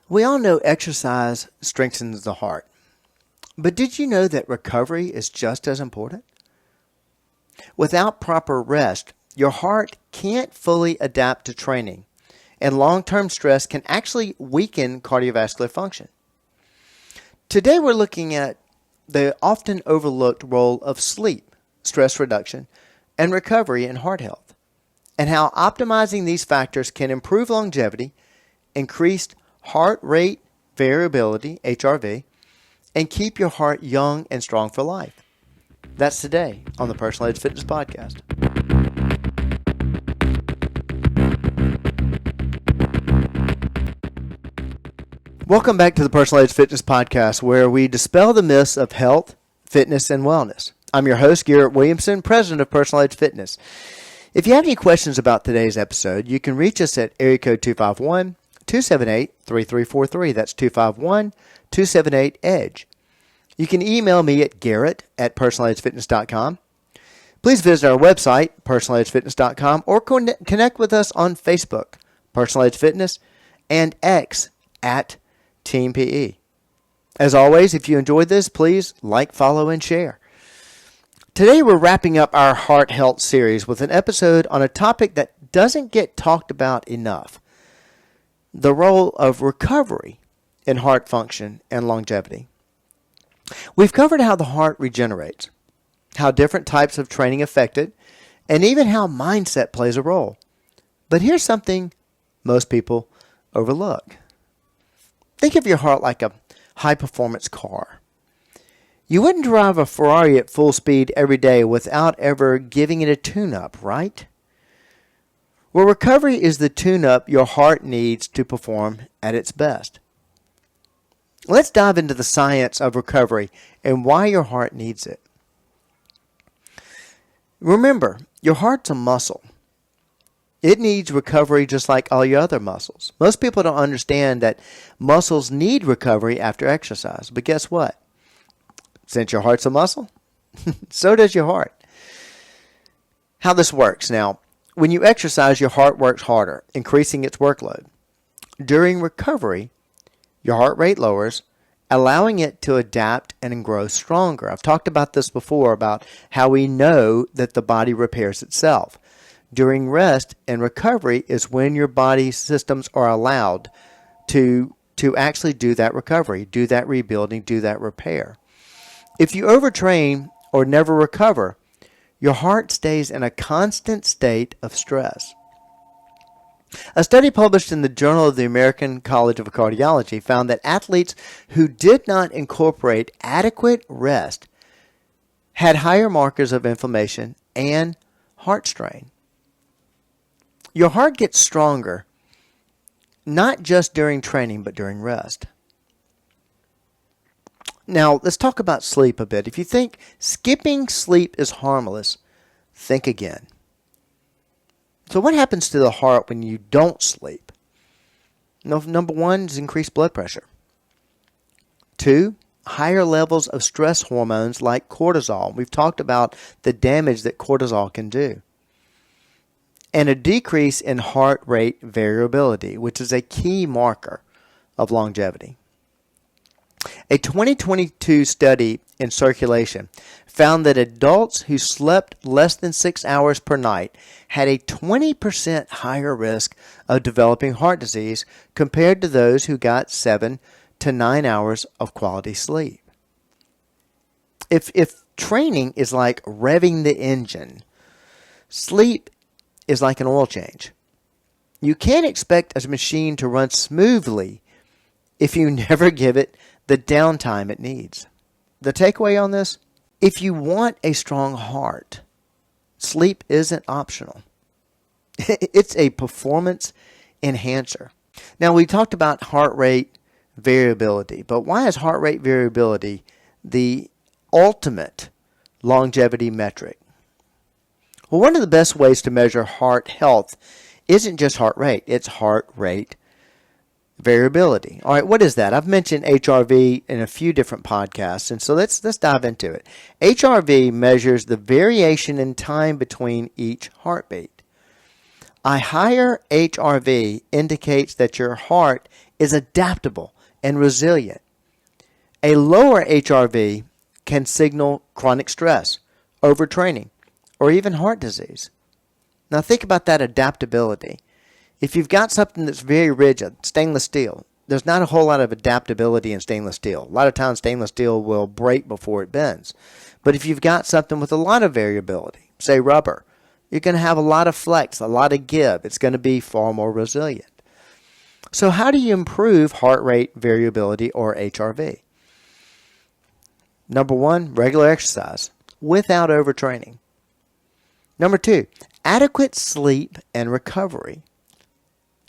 We all know exercise strengthens the heart. But did you know that recovery is just as important? Without proper rest, your heart can't fully adapt to training, and long-term stress can actually weaken cardiovascular function. Today we're looking at the often overlooked role of sleep, stress reduction, and recovery in heart health, and how optimizing these factors can improve longevity, increase heart rate variability, HRV, and keep your heart young and strong for life. That's today on the Personalized Fitness Podcast. Welcome back to the Personalized Fitness Podcast, where we dispel the myths of health, fitness, and wellness. I'm your host, Garrett Williamson, president of Personalized Fitness. If you have any questions about today's episode, you can reach us at area code 251-278-3343. That's 251-278-EDGE. You can email me at garrett@personalizedfitness.com. Please visit our website, personalizedfitness.com, or connect with us on Facebook, Personalized Fitness, and X at Team PE. As always, if you enjoyed this, please like, follow, and share. Today we're wrapping up our heart health series with an episode on a topic that doesn't get talked about enough: the role of recovery in heart function and longevity. We've covered how the heart regenerates, how different types of training affect it, and even how mindset plays a role. But here's something most people overlook. Think of your heart like a high-performance car. You wouldn't drive a Ferrari at full speed every day without ever giving it a tune-up, right? Well, recovery is the tune-up your heart needs to perform at its best. Let's dive into the science of recovery and why your heart needs it. Remember, your heart's a muscle. It needs recovery just like all your other muscles. Most people don't understand that muscles need recovery after exercise. But guess what? Since your heart's a muscle, so does your heart. How this works now, when you exercise, your heart works harder, increasing its workload. During recovery, your heart rate lowers, allowing it to adapt and grow stronger. I've talked about this before, about how we know that the body repairs itself. During rest and recovery is when your body systems are allowed to actually do that recovery, do that rebuilding, do that repair. If you overtrain or never recover, your heart stays in a constant state of stress. A study published in the Journal of the American College of Cardiology found that athletes who did not incorporate adequate rest had higher markers of inflammation and heart strain. Your heart gets stronger, not just during training, but during rest. Now, let's talk about sleep a bit. If you think skipping sleep is harmless, think again. So what happens to the heart when you don't sleep? Number one is increased blood pressure. 2, higher levels of stress hormones like cortisol. We've talked about the damage that cortisol can do. And a decrease in heart rate variability, which is a key marker of longevity. A 2022 study in Circulation found that adults who slept less than 6 hours per night had a 20% higher risk of developing heart disease compared to those who got 7 to 9 hours of quality sleep. If training is like revving the engine, sleep is like an oil change. You can't expect a machine to run smoothly if you never give it the downtime it needs. The takeaway on this: if you want a strong heart, sleep isn't optional. It's a performance enhancer. Now, we talked about heart rate variability, but why is heart rate variability the ultimate longevity metric? Well, one of the best ways to measure heart health isn't just heart rate, it's heart rate variability. All right, what is that? I've mentioned HRV in a few different podcasts, and so let's dive into it. HRV measures the variation in time between each heartbeat. A higher HRV indicates that your heart is adaptable and resilient. A lower HRV can signal chronic stress, overtraining, or even heart disease. Now think about that adaptability. If you've got something that's very rigid, stainless steel, there's not a whole lot of adaptability in stainless steel. A lot of times stainless steel will break before it bends. But if you've got something with a lot of variability, say rubber, you're going to have a lot of flex, a lot of give. It's going to be far more resilient. So how do you improve heart rate variability or HRV? Number one, regular exercise without overtraining. Number two, adequate sleep and recovery.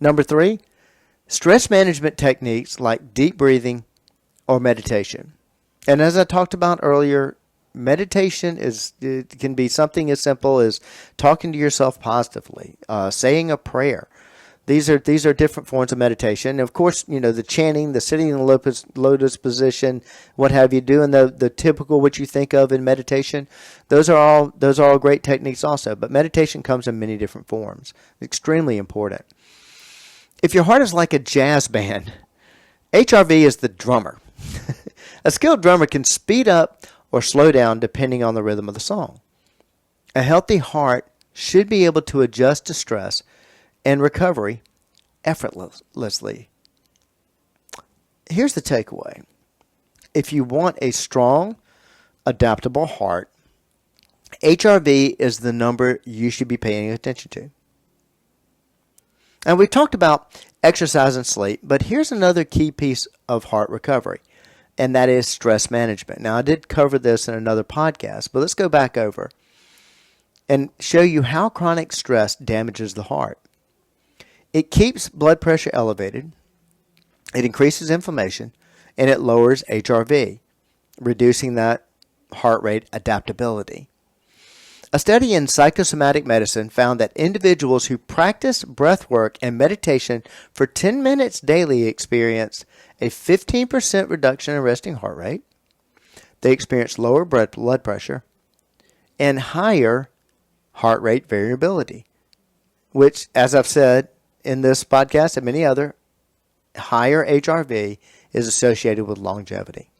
Number three, stress management techniques like deep breathing or meditation. And as I talked about earlier, meditation it can be something as simple as talking to yourself positively, saying a prayer. These are different forms of meditation. And of course, the chanting, the sitting in the lotus position, what have you, doing the typical what you think of in meditation. Those are all great techniques also. But meditation comes in many different forms. Extremely important. If your heart is like a jazz band, HRV is the drummer. A skilled drummer can speed up or slow down depending on the rhythm of the song. A healthy heart should be able to adjust to stress and recovery effortlessly. Here's the takeaway. If you want a strong, adaptable heart, HRV is the number you should be paying attention to. And we've talked about exercise and sleep, but here's another key piece of heart recovery, and that is stress management. Now, I did cover this in another podcast, but let's go back over and show you how chronic stress damages the heart. It keeps blood pressure elevated, it increases inflammation, and it lowers HRV, reducing that heart rate adaptability. A study in psychosomatic medicine found that individuals who practice breath work and meditation for 10 minutes daily experienced a 15% reduction in resting heart rate. They experienced lower blood pressure and higher heart rate variability, which, as I've said in this podcast and many other, higher HRV is associated with longevity.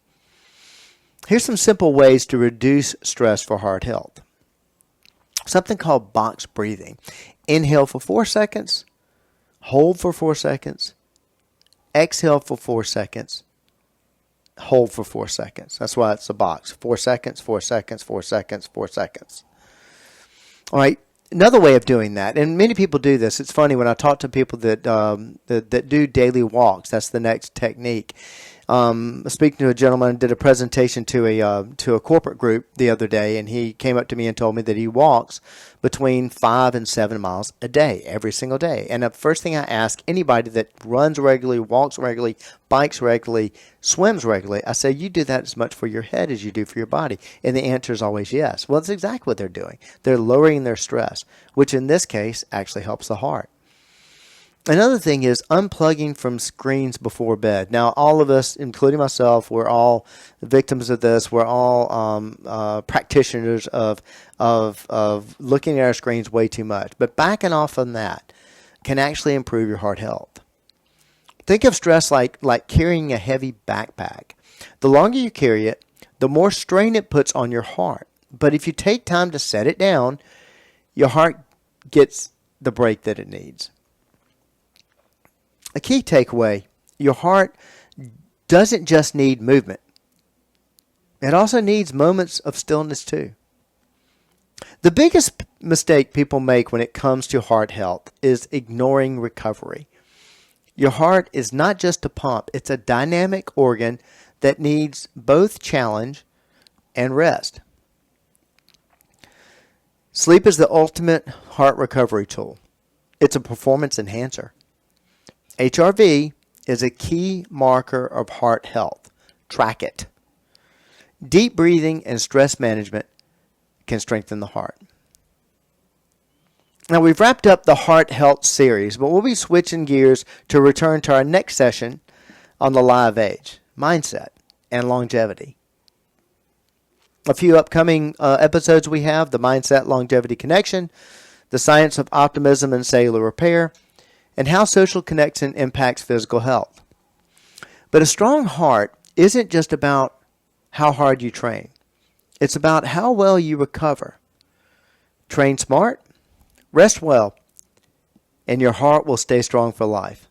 Here's some simple ways to reduce stress for heart health. Something called box breathing. Inhale for 4 seconds, hold for 4 seconds, exhale for 4 seconds, hold for 4 seconds. That's why it's a box. 4 seconds, 4 seconds, 4 seconds, 4 seconds. All right. Another way of doing that, and many people do this. It's funny when I talk to people that do daily walks. That's the next technique. Speaking to a gentleman, I did a presentation to a corporate group the other day, and he came up to me and told me that he walks between 5 and 7 miles a day, every single day. And the first thing I ask anybody that runs regularly, walks regularly, bikes regularly, swims regularly, I say, you do that as much for your head as you do for your body. And the answer is always yes. Well, that's exactly what they're doing. They're lowering their stress, which in this case actually helps the heart. Another thing is unplugging from screens before bed. Now, all of us, including myself, we're all victims of this. We're all practitioners of looking at our screens way too much. But backing off on that can actually improve your heart health. Think of stress like carrying a heavy backpack. The longer you carry it, the more strain it puts on your heart. But if you take time to set it down, your heart gets the break that it needs. A key takeaway, your heart doesn't just need movement. It also needs moments of stillness too. The biggest mistake people make when it comes to heart health is ignoring recovery. Your heart is not just a pump, it's a dynamic organ that needs both challenge and rest. Sleep is the ultimate heart recovery tool. It's a performance enhancer. HRV is a key marker of heart health. Track it. Deep breathing and stress management can strengthen the heart. Now, we've wrapped up the heart health series, but we'll be switching gears to return to our next session on the live age, mindset, and longevity. A few upcoming episodes we have: the mindset longevity connection, the science of optimism and cellular repair, and how social connection impacts physical health. But a strong heart isn't just about how hard you train. It's about how well you recover. Train smart, rest well, and your heart will stay strong for life.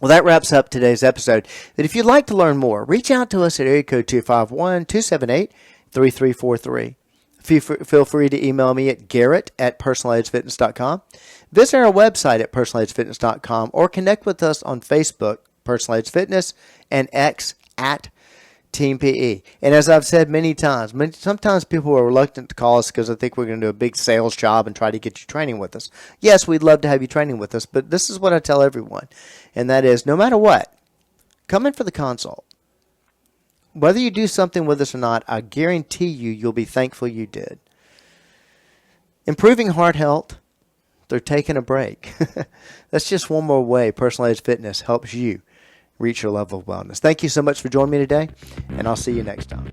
Well, that wraps up today's episode. But if you'd like to learn more, reach out to us at area code 251-278-3343. Feel free to email me at garrett@personaledgefitness.com. Visit our website at personaledgefitness.com or connect with us on Facebook, Personal Edge Fitness, and X at Team PE. And as I've said many times, sometimes people are reluctant to call us because I think we're going to do a big sales job and try to get you training with us. Yes, we'd love to have you training with us, but this is what I tell everyone, and that is no matter what, come in for the consult. Whether you do something with us or not, I guarantee you'll be thankful you did. Improving heart health through taking a break. That's just one more way Personal Edge Fitness helps you reach your level of wellness. Thank you so much for joining me today, and I'll see you next time.